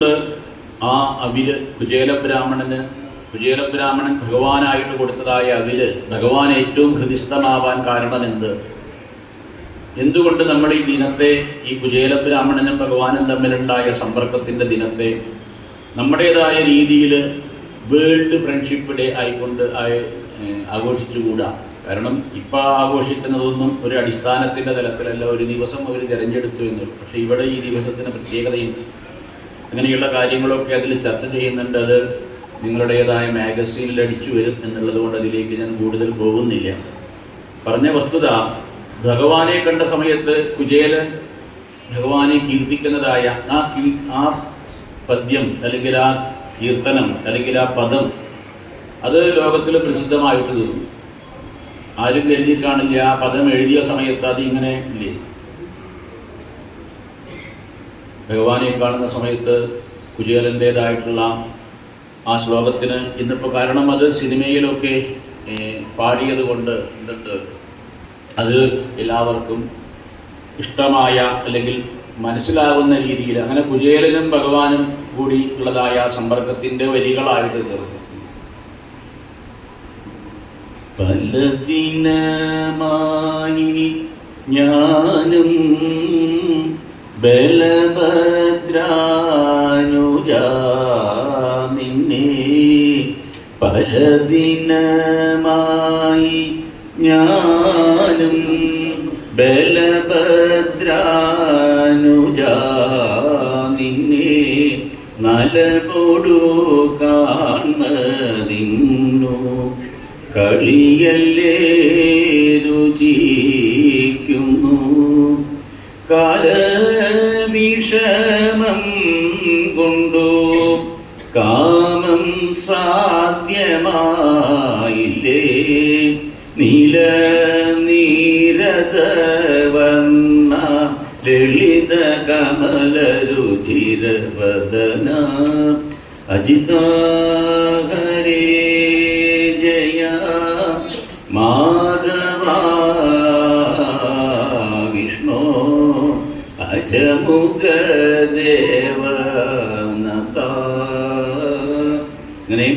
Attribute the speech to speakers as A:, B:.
A: ആ അവില് കുചേലബ്രാഹ്മണൻ ഭഗവാനായിട്ട് കൊടുത്തതായ അവില് ഭഗവാൻ ഏറ്റവും ഹൃദിസ്ഥമാവാൻ കാരണമെന്ത്? എന്തുകൊണ്ട് നമ്മൾ ഈ ദിനത്തെ, ഈ കുചേലബ്രാഹ്മണനും ഭഗവാനും തമ്മിലുണ്ടായ സമ്പർക്കത്തിൻ്റെ ദിനത്തെ നമ്മുടേതായ രീതിയിൽ വേൾഡ് ഫ്രണ്ട്ഷിപ്പ് ഡേ ആയിക്കൊണ്ട് ആഘോഷിച്ചുകൂടാ? കാരണം ഇപ്പോൾ ആഘോഷിക്കുന്നതൊന്നും ഒരു അടിസ്ഥാനത്തിൻ്റെ തലത്തിലല്ല, ഒരു ദിവസം അവർ തിരഞ്ഞെടുത്തു എന്നുള്ളൂ. പക്ഷേ ഇവിടെ ഈ ദിവസത്തിന് പ്രത്യേകതയും അങ്ങനെയുള്ള കാര്യങ്ങളൊക്കെ അതിൽ ചർച്ച ചെയ്യുന്നുണ്ട്. അത് നിങ്ങളുടേതായ മാഗസീനിൽ അടിച്ചു വരും എന്നുള്ളത് കൊണ്ട് അതിലേക്ക് ഞാൻ കൂടുതൽ പോകുന്നില്ല. പറഞ്ഞ വസ്തുത, ഭഗവാനെ കണ്ട സമയത്ത് കുചേലൻ ഭഗവാനെ കീർത്തിക്കുന്നതായ ആ പദ്യം അല്ലെങ്കിൽ ആ കീർത്തനം അല്ലെങ്കിൽ ആ പദം അത് ലോകത്തിൽ പ്രസിദ്ധമായിട്ട് തീർന്നു. ആരും കരുതി കാണില്ല ആ പദം എഴുതിയ സമയത്ത് അത് ഇങ്ങനെ ഇല്ലേ. ഭഗവാനെ കാണുന്ന സമയത്ത് കുചേലൻ്റേതായിട്ടുള്ള ആ ശ്ലോകത്തിന് ഇന്നിപ്പോൾ, കാരണം അത് സിനിമയിലൊക്കെ പാടിയത് കൊണ്ട് എന്തുണ്ട്, അത് എല്ലാവർക്കും ഇഷ്ടമായ അല്ലെങ്കിൽ മനസ്സിലാകുന്ന രീതിയിൽ അങ്ങനെ കുചേലനും ഭഗവാനും കൂടി ഉള്ളതായ സമ്പർക്കത്തിൻ്റെ വരികളായിട്ട് തീർന്നു. പലദിനമായി ഞാനും ബലഭദ്രാനുജാ നിന്നെ, പലദിനമായി ഞാനും ബലഭദ്രാനുജാ നിന്നെ, നലപൊടു കാൺമതിന്നു കളിയല്ലേ രുചിക്കുന്നു, കാലവിഷമം കൊണ്ടു കാമം സാധ്യമായില്ലേ, നീല നീരദവർണ്ണ ലളിത കമലരുചിരവദന, അജിത ഹരേ ജയ മാധവ വിഷ്ണു അജമുഖദേവനത. ഇങ്ങനെ